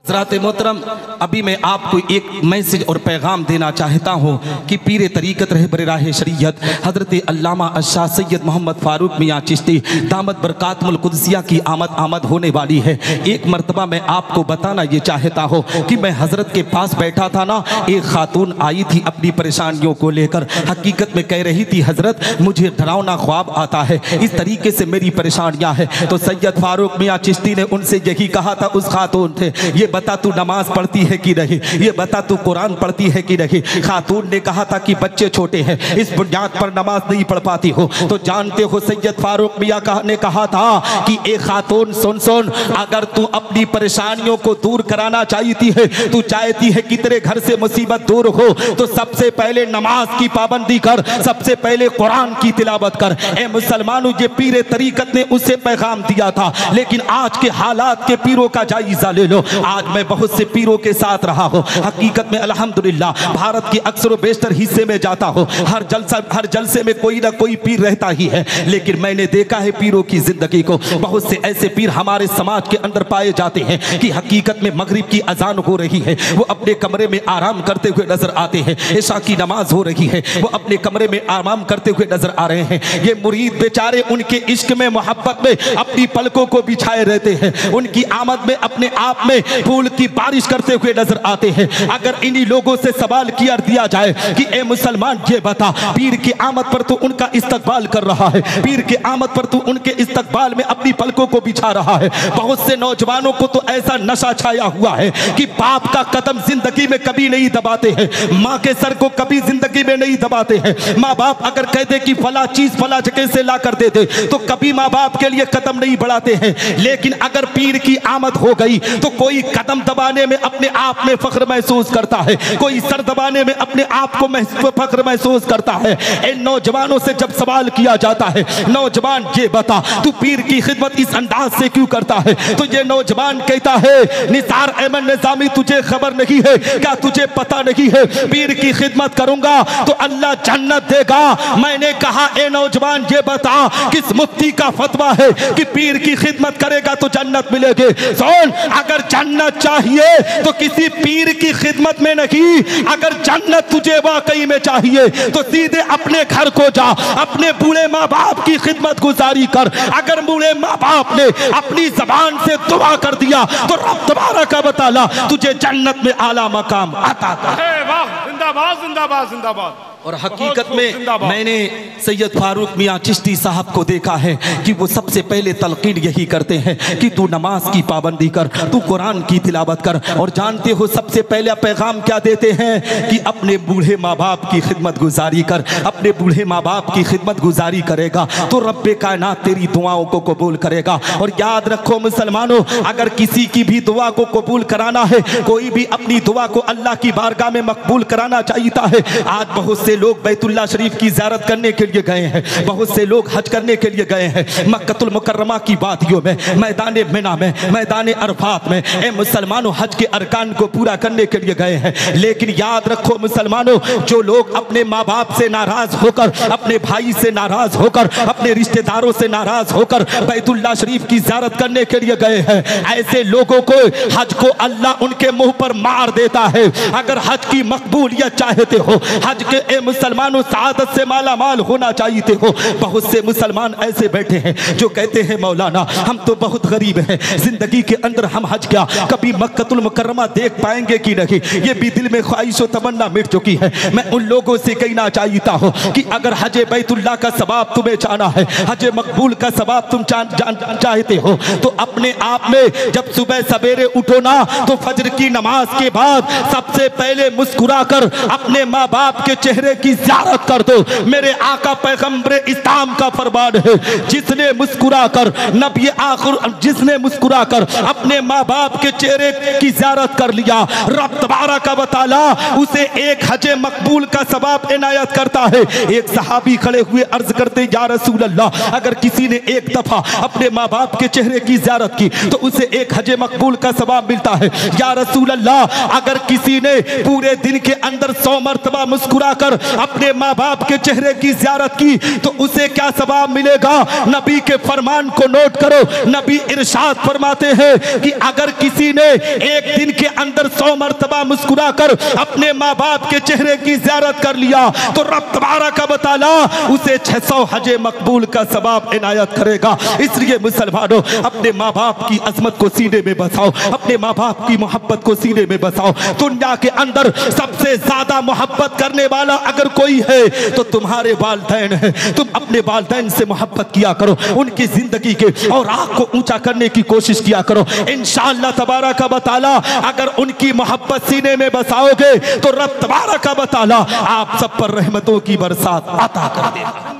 हज़रात मोहतरम, अभी मैं आपको एक मैसेज और पैगाम देना चाहता हूँ कि पीर तरीक़त रहबर राह शरीयत हज़रत अल्लामा अशाह सैयद मोहम्मद फ़ारूक मियाँ चिश्ती दामत बरकातुल कुद्सिया की आमद होने वाली है। एक मरतबा मैं आपको बताना ये चाहता हूँ कि मैं हज़रत के पास बैठा था ना, एक खातून आई थी अपनी परेशानियों को लेकर। हकीकत में कह रही थी हज़रत मुझे डरावना ख्वाब आता है, इस तरीके से मेरी परेशानियाँ हैं। तो सैयद फ़ारूक मियाँ चिश्ती ने उनसे यही कहा था, उस खातून थे, ये बता तू नमाज पढ़ती है कि नहीं, ये बता तू कुरान पढ़ती है कि नहीं। खातून ने कहा था कि बच्चे छोटे हैं, इस बुनियाद पर नमाज नहीं पढ़ पाती हो। तो जानते हो सैयद फारूक मियाँ ने कहा था कि एक खातून सुन, अगर तू अपनी परेशानियों को दूर कराना चाहती है, तू चाहती है कि तेरे घर से मुसीबत दूर हो, तो सबसे पहले नमाज की पाबंदी कर, सबसे पहले कुरान की तिलावत कर। ए मुसलमानों, ये पीर तरीकत ने उसे पैगाम दिया था, लेकिन आज के हालात के पीरों का जायजा ले लो। आज मैं बहुत से पीरों के साथ रहा हूँ। हकीकत में अल्हम्दुलिल्लाह भारत के अक्सर बेशतर हिस्से में जाता हूँ, हर जलसे में कोई ना कोई पीर रहता ही है। लेकिन मैंने देखा है पीरों की जिंदगी को, बहुत से ऐसे पीर हमारे समाज के अंदर पाए जाते हैं कि हकीकत में मगरिब की अजान हो रही है, वो अपने कमरे में आराम करते हुए नजर आते हैं। इशा की नमाज हो रही है, वो अपने कमरे में आराम करते हुए नजर आ रहे हैं। ये मुरीद बेचारे उनके इश्क में मोहब्बत में अपनी पलकों को बिछाए रहते हैं, उनकी आमद में अपने आप में फूल की बारिश करते हुए नजर आते हैं। अगर इन्हीं लोगों से सवाल किया दिया जाए कि ए मुसलमान ये बता, पीर की आमद पर तो उनका इस्तकबाल कर रहा है, पीर की आमद पर तो उनके इस्तकबाल में अपनी पलकों को बिछा रहा है। बहुत से नौजवानों को तो ऐसा नशा छाया हुआ है कि बाप का कदम जिंदगी में कभी नहीं दबाते हैं, माँ के सर को कभी जिंदगी में नहीं दबाते हैं। माँ बाप अगर कहते कि फला चीज फला जगह से ला कर दे दे, तो कभी माँ बाप के लिए कदम नहीं बढ़ाते हैं। लेकिन अगर पीर की आमद हो गई तो कोई कदम दबाने में अपने आप में फख्र महसूस करता है, कोई सर दबाने में अपने आप को फख्र महसूस करता है। इन नौजवानों से जब सवाल किया जाता है, नौजवान ये बता तू पीर की खिदमत इस अंदाज से क्यों करता है, तो ये नौजवान कहता है निसार अहमद निजामी तुझे खबर नहीं है क्या, तुझे पता नहीं है पीर की खिदमत करूंगा तो अल्लाह जन्नत देगा। मैंने कहा ए नौजवान ये बता किस मुफ्ती का फतवा है कि पीर की खिदमत करेगा तो जन्नत मिलेगी। सुन, अगर जन्नत चाहिए तो किसी पीर की खिदमत में नहीं, अगर जन्नत तुझे वाकई में चाहिए तो सीधे अपने घर को जा, अपने बूढ़े माँ बाप की खिदमत गुजारी कर। अगर बूढ़े माँ बाप ने अपनी जबान से दुआ कर दिया तो रब तबारक व तआला तुझे जन्नत में आला मकाम अता करे। वाह, जिंदाबाद जिंदाबाद जिंदाबाद। और हकीकत में मैंने सैयद फारूक मियाँ चिश्ती साहब को देखा है कि वो सबसे पहले तलकीन यही करते हैं कि तू नमाज की पाबंदी कर, तू कुरान की तिलावत कर। और जानते हो सबसे पहले पैगाम क्या देते हैं कि अपने बूढ़े माँ बाप की खिदमत गुजारी कर। अपने बूढ़े माँ बाप की खिदमत गुजारी करेगा तो रब्बे कायनात तेरी दुआओं को कबूल करेगा। और याद रखो मुसलमानों, अगर किसी की भी दुआ को कबूल कराना है, कोई भी अपनी दुआ को अल्लाह की बारगाह में मकबूल कराना चाहता है। आज बहुत से लोग बैतुल्लाह शरीफ की ज़ियारत करने के लिए गए हैं, बहुत से लोग हज करने के लिए गए हैं, मक्कतुल मुकर्रमा की वादियों में, मैदान मिना में, मैदान अरफात में। ए मुसलमानों, हज के अरकान को पूरा करने के लिए गए हैं। लेकिन याद रखो मुसलमानों, जो लोग अपने माँ बाप से नाराज होकर, अपने भाई से नाराज होकर, अपने रिश्तेदारों से नाराज होकर बैतुल्लाह शरीफ की ज़ियारत करने के लिए गए हैं, ऐसे लोगों को हज को अल्लाह उनके मुंह पर मार देता है। अगर हज की मकबूलियत चाहते हो, हज के मुसलमानों सादत से माला माल होना चाहिए हो, बहुत से मुसलमान ऐसे बैठे हैं जो कहते हैं मौलाना हम तो बहुत गरीब हैं, जिंदगी के अंदर हम हज क्या कभी मक्कतुल मुकर्रमा देख पाएंगे कि नहीं, ये भी दिल में ख्वाहिश और तमन्ना मिट चुकी है। मैं उन लोगों से कहना चाहता हूँ कि अगर हज बैतुल्लाह का सवाब तुम्हें चाहना है, हज मकबूल का सवाब तुम चाहते हो, तो अपने आप में जब सुबह सवेरे उठो ना, तो फजर की नमाज के बाद सबसे पहले मुस्कुरा कर अपने माँ बाप के चेहरे की ज़ियारत कर दो। मेरे आका पैगंबर इस्लाम का फरमान है, जिसने मुस्कुरा कर नबी आखिर, जिसने मुस्कुरा कर अपने माँ बाप के चेहरे की ज़ियारत कर लिया, रब तबारक व तआला उसे एक हज मकबूल का सवाब इनायत करता है। एक सहाबी खड़े हुए अर्ज करते या रसूल अल्लाह, अगर किसी ने एक दफा अपने माँ बाप के चेहरे की ज़ियारत की तो उसे एक हज मकबूल का सवाब मिलता है। या रसूल अल्लाह, अगर किसी ने पूरे दिन के अंदर 100 मरतबा मुस्कुरा कर अपने माँ बाप के चेहरे की ज़ियारत की तो उसे क्या सवाब मिलेगा? नबी के फरमान को नोट करो। नबी इरशाद फरमाते हैं कि अगर किसी ने एक दिन के अंदर 100 मरतबा मुस्कुरा कर अपने माँ बाप के चेहरे की ज़ियारत कर लिया तो रब तबारक व तआला उसे 600 हज मकबूल का सवाब इनायत करेगा। इसलिए मुसलमानों, अपने माँ बाप की अजमत को सीने में बसाओ, अपने माँ बाप की मोहब्बत को सीने में बसाओ। दुनिया के अंदर सबसे ज्यादा मोहब्बत करने वाला अगर कोई है तो तुम्हारे वालिदैन है। तुम अपने वालिदैन से मोहब्बत किया करो, उनकी जिंदगी के और आँख को ऊंचा करने की कोशिश किया करो। इंशाअल्लाह तबारक व तआला अगर उनकी मोहब्बत सीने में बसाओगे तो रब तबारक व तआला आप सब पर रहमतों की बरसात अता कर देगा।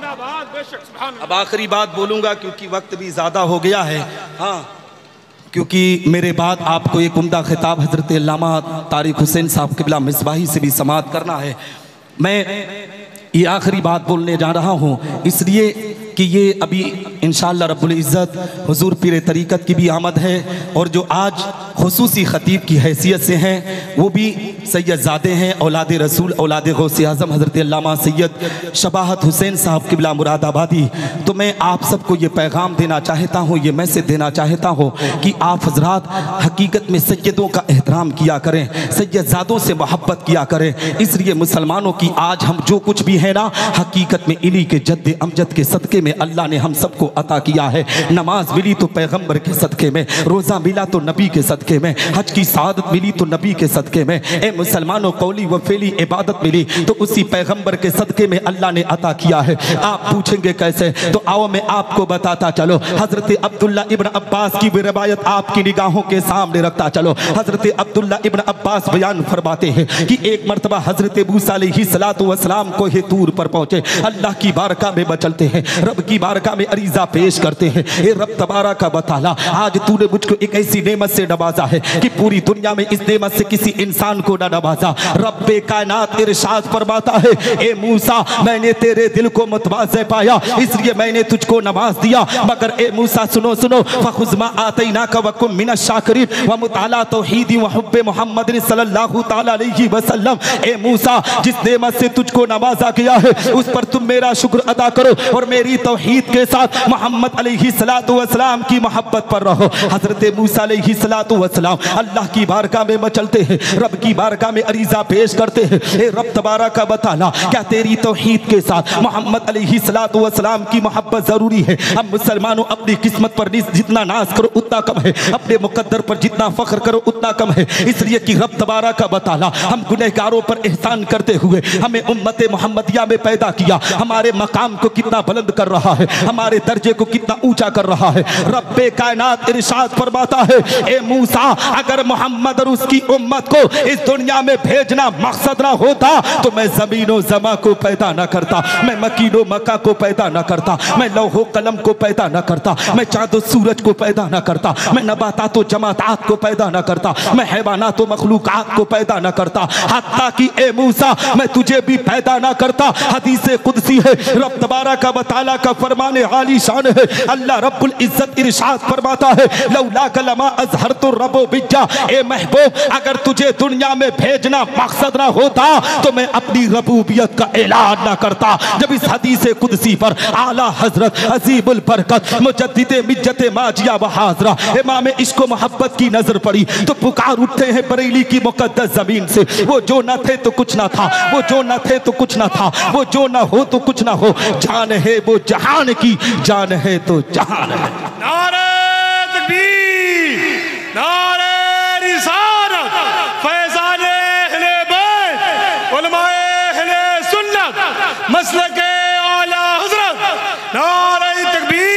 अब आखिरी बात बोलूंगा क्योंकि वक्त भी ज्यादा हो गया है। हाँ, क्योंकि मेरे बाद आपको एक उम्दा खिताब हजरत अल्लामा तारिक हुसैन साहब क़िबला मिसबाही से भी समाअत करना है। मैं ये आखिरी बात बोलने जा रहा हूँ इसलिए कि ये अभी इंशाअल्लाह रब्बुल इज़्ज़त हुजूर पीर तरीक़त की भी आमद है और जो आज खुसूसी ख़तीब की हैसियत से हैं वो भी सैयदज़ादे हैं, औलाद रसूल, औलाद गौसे आज़म हज़रत अल्लामा सैयद शबाहत हुसैन साहब क़िबला मुरादाबादी। तो मैं आप सबको ये पैगाम देना चाहता हूँ, ये मैसेज देना चाहता हूँ कि आप हज़रात हकीकत में सैयदों का एहतराम किया करें, सैयदज़ादों से मोहब्बत किया करें। इसलिए मुसलमानों की आज हम जो कुछ भी है ना, हकीकत में इन्हीं के जद्द अमजद के सदक़े में अल्लाह ने हम सबको अता किया है। नमाज मिली तो पैगम्बर के सदक़े में, रोज़ा मिला तो नबी के सदक़े में, हज की सआदत मिली तो नबी के सदक़े में। ए मुसलमानों, कौली व फेली इबादत मिली तो उसी पैगम्बर के सदक़े में अल्लाह ने अता किया है। आप पूछेंगे कैसे, तो आओ मैं आपको बताता चलो। हज़रत अब्दुल्ला इब्न अब्बास की भी रिवायत आपकी निगाहों के सामने रखता चलो। हज़रत अब्दुल्ला इब्न अब्बास बयान फरमाते हैं कि एक मरतबा हज़रत मूसा अलैहिस्सलातु वस्सलाम को हे तूर पर पहुँचे, अल्लाह की बारगाह में बचलते हैं, रब की बारगाह में अरीज़ा पेश करते हैं। ए रब तबारक व तआला, आज तूने मुझको एक ऐसी नेमत से नवाजा है कि पूरी दुनिया में इस नेमत से किसी इंसान को न नवाजा। रब्बे कायनात इरशाद फरमाता है, ए मूसा मैंने तेरे दिल को मुतवाज़े पाया इसलिए मैंने तुझको नवाज दिया, मगर ए मूसा सुनो सुनो, फखुज़ मा आतैनाका व कुन मिनश शाकिरीन व मुताला तौहीदी व हुब्बे मुहम्मद सल्लल्लाहु तआला अलैहि वसल्लम। ए मूसा, जिस नेमत से तुझको नवाजा गया है उस पर तुम मेरा शुक्र अदा करो और मेरी तौहीद के साथ मोहम्मद अलैहिस्सलातु वस्सलाम की मोहब्बत पर रहो। हज़रत मूसा अलैहिस्सलातु वस्सलाम अल्लाह की बारगाह में मचलते हैं, रब की बारगाह में अरीज़ा पेश करते हैं, ए रब तबारक व तआला, क्या तेरी तौहीद के साथ मोहम्मद अलैहिस्सलातु वस्सलाम की मोहब्बत ज़रूरी है? हम मुसलमानों अपनी किस्मत पर जितना नाज करो उतना कम है, अपने मुकद्दर पर जितना फ़ख्र करो उतना कम है। इसलिए कि रब तबारक व तआला हम गुनहगारों पर एहसान करते हुए हमें उम्मत मोहम्मदिया में पैदा किया, हमारे मकाम को कितना बुलंद कर रहा है, हमारे दर्जे को कितना ऊंचा कर रहा है। रब्बे कायनात इरशाद फरमाता है, ए मूसा, अगर मोहम्मद और उसकी उम्मत को इस दुनिया में भेजना मकसद ना होता तो मैं ज़मीनो ज़मा को पैदा न करता, मैं मकीनो मक्का को पैदा न करता, मैं लौहो कलम को पैदा न करता, मैं चाँदो सूरज को पैदा न करता, मैं नबातात व जमातात को पैदा न करता, मैं हैवानात व मखलूकात को पैदा न करता, हत्ता कि ए मूसा मैं तुझे भी पैदा न करता। हदीस कुदसी है, रब तबारक व तआला का फरमाने आली शान है, अल्लाह रब्बुल इज्जत इरशाद फरमाता है, लौला कलमा अज़हरतु रब्बो बिज्जा, ए महबूब अगर तुझे दुनिया में भेजना मकसद ना होता तो मैं अपनी रबूबियत का ऐलान ना करता। जब इस हदीस कुदसी पर आला हजरत अजीबुल बरकत मुजद्दिद मिज्जत माजिया व हाजरा इमाम इश्क व मोहब्बत की नजर पड़ी तो पुकार उठते हैं बरेली की मुकद्दस जमीन से, वो जो न थे तो कुछ ना था, वो जो न थे तो कुछ ना था, वो जो न हो तो कुछ ना हो, जान है वो जहान की, जान है तो जहान है। नारे तकबीर, नारे रिसालत, फैज़ाने अहले बैत, उलमाए अहले सुन्नत, मसलके आला हज़रत, नारे तकबीर,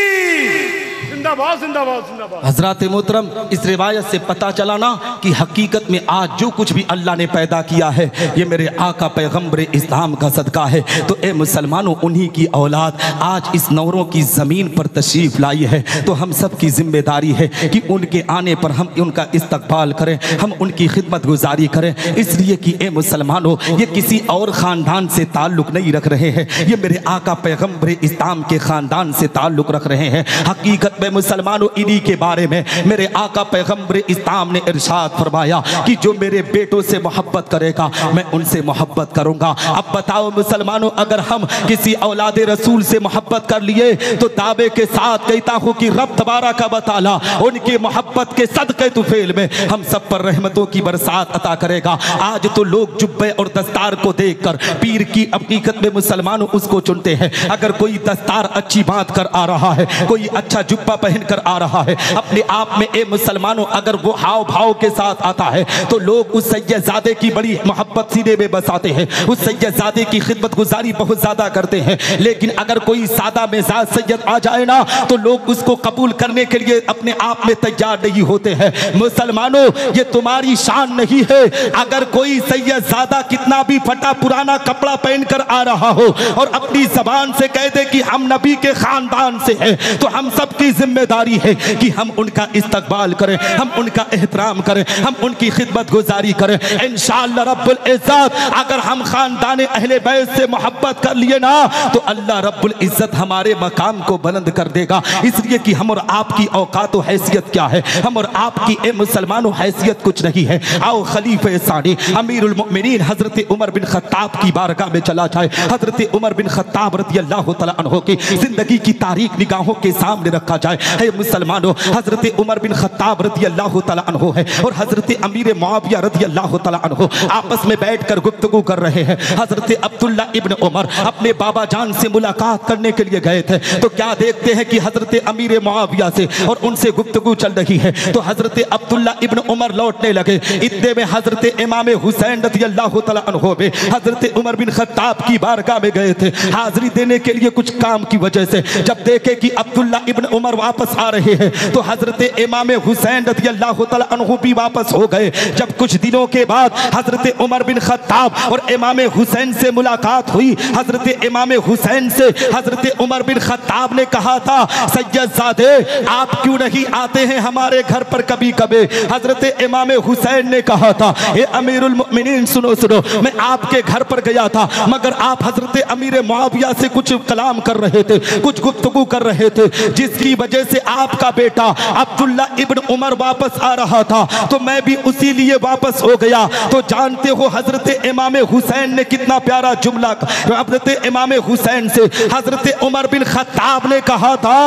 जिंदाबाद जिंदाबाद जिंदाबाद। हज़रात मोहतरम, इस रिवायत से पता चला ना कि हकीकत में आज जो कुछ भी अल्लाह ने पैदा किया है ये मेरे आका पैगम्बर इस्लाम का सदका है। तो ए मुसलमानों, उन्हीं की औलाद आज इस नौरों की ज़मीन पर तशरीफ़ लाई है, तो हम सब की जिम्मेदारी है कि उनके आने पर हम उनका इस्तकबाल करें, हम उनकी खिदमत गुजारी करें। इसलिए कि ए मुसलमानों, ये किसी और ख़ानदान से ताल्लुक़ नहीं रख रहे हैं, ये मेरे आका पैगम्बर इस्लाम के ख़ानदान से ताल्लुक़ रख रहे हैं। हकीकत में मुसलमानों, इन्हीं के बारे में मेरे आका पैगंबर इस्लाम ने इरशाद फरमाया कि जो मेरे बेटों से मोहब्बत करेगा मैं उनसे मोहब्बत करूंगा। अब बताओ मुसलमानों, अगर हम किसी औलाद रसूल से मोहब्बत कर लिए तो दावे के साथ कहता हूं कि रब तबारक व तआला उनकी मोहब्बत के सदक़े तुफैल में हम सब पर रहमतों की बरसात अता करेगा। आज तो लोग जुब्बे और दस्तार को देखकर पीर की हकीकत में मुसलमानों उसको चुनते हैं। अगर कोई दस्तार अच्छी बात कर आ रहा है, कोई अच्छा जुब्बा पहन कर आ रहा है, अपने आप में ए मुसलमानों अगर वो हाव भाव के साथ आता है तो लोग उस सैयदजादे की बड़ी मोहब्बत सीने में बसाते हैं, उस सैयदजादे की खिदमत गुजारी बहुत ज्यादा करते हैं। लेकिन अगर कोई सादा मिजाज सैयद आ जाए ना तो लोग उसको कबूल करने के लिए अपने आप में तैयार नहीं होते हैं। मुसलमानों, ये तुम्हारी शान नहीं है। अगर कोई सैयदजादा कितना भी फटा पुराना कपड़ा पहन कर आ रहा हो और अपनी जबान से कह दे कि हम नबी के खानदान से हैं, तो हम सब की जिम्मेदारी है कि हम उनका इस्तकबाल करें, हम उनका एहतराम करें, हम उनकी खिदमत गुजारी करें। इंशाअल्लाह रब्बुल इज्जत अगर हम खानदान अहले बैत से मोहब्बत कर लिए ना तो अल्लाह रब्बुल इज्जत हमारे मकाम को बुलंद कर देगा। इसलिए कि हम और आपकी औकात और हैसियत क्या है, हम और आपकी ए मुसलमानों हैसियत कुछ नहीं है। आओ खलीफे सानी अमीरुल मोमिनीन हजरत उमर बिन खत्ताब की बारगाह में चला जाए। हजरत उमर बिन खत्ताब रज़ियल्लाहु तआला अन्हु की जिंदगी की तारीख निगाहों के सामने रखा जाए। है मुसलमानों, हजरत उमर बिन खत्ताब रज़ियल्लाहु तआला अन्हु है और हजरत अमीर मुआविया रज़ियल्लाहु तआला अन्हु आपस में बैठकर गुफ्तगू कर रहे हैं। हजरत अब्दुल्ला इब्न उमर अपने बाबा जान से मुलाकात करने के लिए गए थे तो क्या देखते हैं कि हजरत अमीर मुआविया से और उनसे गुफ्तगू चल रही है। तो हजरत अब्दुल्ला इब्न उमर लौटने लगे। इतने में हजरत इमाम हुसैन रज़ियल्लाहु तआला अन्हु भी हजरत उमर बिन खत्ताब की बारगाह में गए थे हाजिरी देने के लिए कुछ काम की वजह से। जब देखे कि अब्दुल्ला इब्न उमर वापस आ रहे हैं तो हजरत इमाम हुसैन रज़ियल्लाहु तआला अन्हु भी वापस हो गए। जब कुछ दिनों के बाद हजरत उमर बिन खत्ताब और इमाम हुसैन से मुलाकात हुई, हजरत इमाम हुसैन से हजरत उमर बिन खत्ताब ने कहा था, सैयदजादे आप क्यों नहीं आते हैं हमारे घर पर कभी कभी। हजरत इमाम हुसैन ने कहा था, ए अमीरुल मोमिनीन सुनो सुनो, मैं आपके घर पर गया था मगर आप हजरत अमीर मुआविया से कुछ कलाम कर रहे थे, कुछ गुफ्तगू कर रहे थे, जिसकी वजह से आपका बेटा अब्दुल्ला इब्न उमर वापस आ रहा था तो मैं भी उसी लिए वापस हो गया। तो जानते हो हजरत इमाम हुसैन ने कितना प्यारा जुमला, हजरत इमाम हुसैन से हजरत उमर बिन खत्ताब ने कहा था,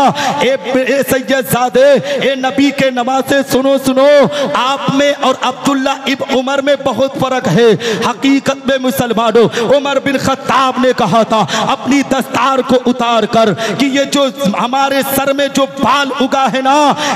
ए सैयदजादे, ए नबी के नवासे सुनो सुनो, आप में और अब्दुल्ला इब्न उमर में बहुत फर्क है। हकीकत में मुसलमानों, उमर बिन खत्ताब ने कहा था अपनी दस्तार को उतार कर कि ये जो हमारे सर में जो बाल उगा है ना,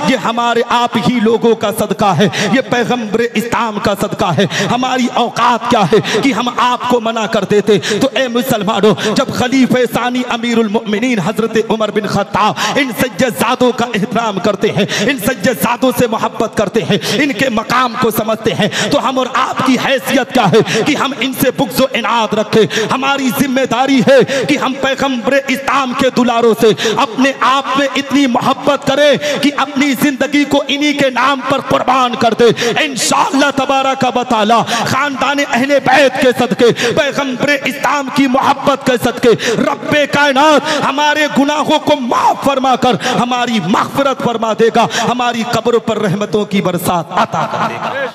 ये हमारे आप ही लोगों का सदका है, ये पैगंबर इस्लाम का सदका है। हमारी औकात क्या है कि हम आपको मना कर देते। तो ए मुसलमानों, जब खलीफे सानी अमीरुल मोमिनीन हजरत उमर बिन खत्ताब इन सैयदजादों का एहतराम करते हैं, इन सैयदजादों से मोहब्बत करते हैं, इनके मकाम को समझते हैं, तो हम और आपकी हैसियत क्या है कि हम इनसे बुग़्ज़ व इनाद रखें। हमारी जिम्मेदारी है कि हम पैगंबर इस्लाम के दुलारों से अपने आप में इतनी मोहब्बत करें कि अपनी जिंदगी को इन्हीं के नाम पर कुर्बान कर दे। इंशाअल्लाह तबारक व तआला खानदान अहले बैत के सदके, पैगंबर इस्लाम की मोहब्बत के सदके रब्बे कायनात हमारे गुनाहों को माफ फरमा कर हमारी मग़फ़िरत फरमा देगा, हमारी कब्र पर रहमतों की बरसात अता कर देगा।